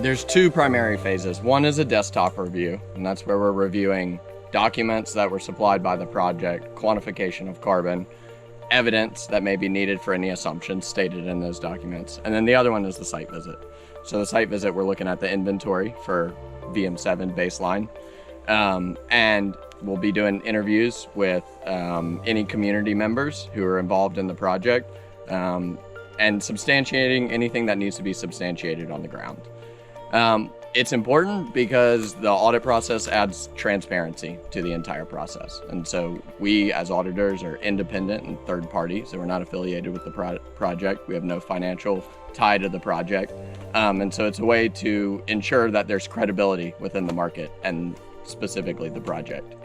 There's two primary phases. One is a desktop review, and that's where we're reviewing documents that were supplied by the project, quantification of carbon, evidence that may be needed for any assumptions stated in those documents. And then the other one is the site visit. So the site visit, we're looking at the inventory for VM7 baseline, and we'll be doing interviews with any community members who are involved in the project, and substantiating anything that needs to be substantiated on the ground. It's important because the audit process adds transparency to the entire process. And so we as auditors are independent and third party, so we're not affiliated with the project. We have no financial tie to the project. And so it's a way to ensure that there's credibility within the market and specifically the project.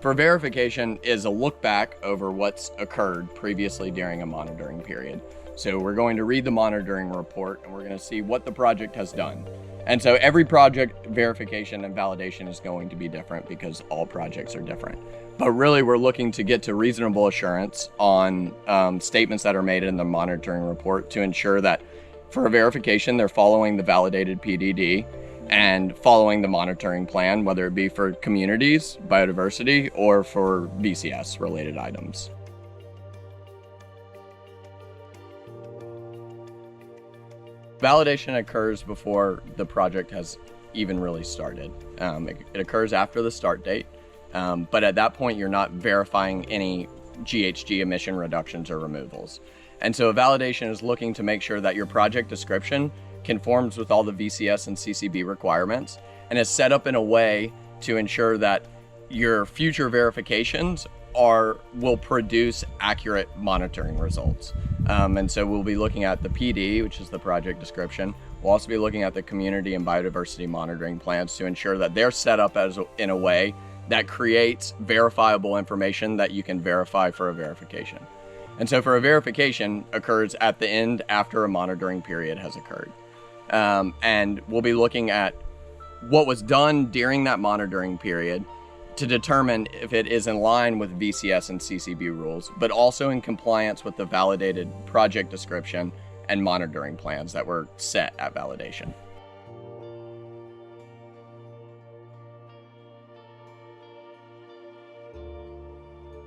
For verification is a look back over what's occurred previously during a monitoring period. So we're going to read the monitoring report and we're going to see what the project has done. And so every project verification and validation is going to be different because all projects are different. But really we're looking to get to reasonable assurance on statements that are made in the monitoring report to ensure that for a verification, they're following the validated PDD and following the monitoring plan, whether it be for communities, biodiversity, or for VCS related items. Validation occurs before the project has even really started. It occurs after the start date, but at that point you're not verifying any GHG emission reductions or removals. And so a validation is looking to make sure that your project description conforms with all the VCS and CCB requirements and is set up in a way to ensure that your future verifications will produce accurate monitoring results. And so we'll be looking at the PD, which is the project description. We'll also be looking at the community and biodiversity monitoring plans to ensure that they're set up in a way that creates verifiable information that you can verify for a verification. And so for a verification occurs at the end after a monitoring period has occurred. And we'll be looking at what was done during that monitoring period to determine if it is in line with VCS and CCB rules, but also in compliance with the validated project description and monitoring plans that were set at validation.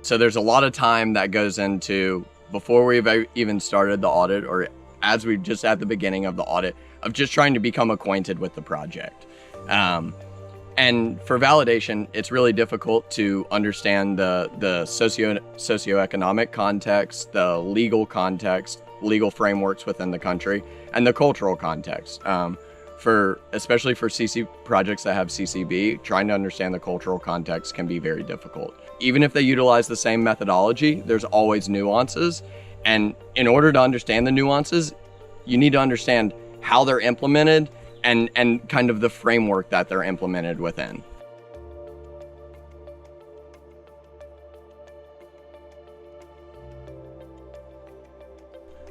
So there's a lot of time that goes into, before we've even started the audit or as we've just at the beginning of the audit, of just trying to become acquainted with the project. And for validation, it's really difficult to understand the socioeconomic context, the legal context, legal frameworks within the country, and the cultural context. Especially for projects that have CCB, trying to understand the cultural context can be very difficult. Even if they utilize the same methodology, there's always nuances. And in order to understand the nuances, you need to understand how they're implemented and kind of the framework that they're implemented within.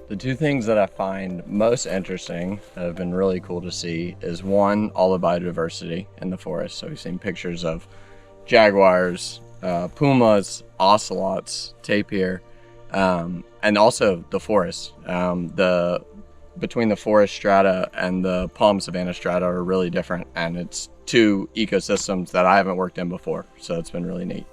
The two things that I find most interesting that have been really cool to see is one, all the biodiversity in the forest. So we've seen pictures of jaguars, pumas, ocelots, tapir, and also the forest. Between the forest strata and the palm savanna strata are really different, and it's two ecosystems that I haven't worked in before, so it's been really neat.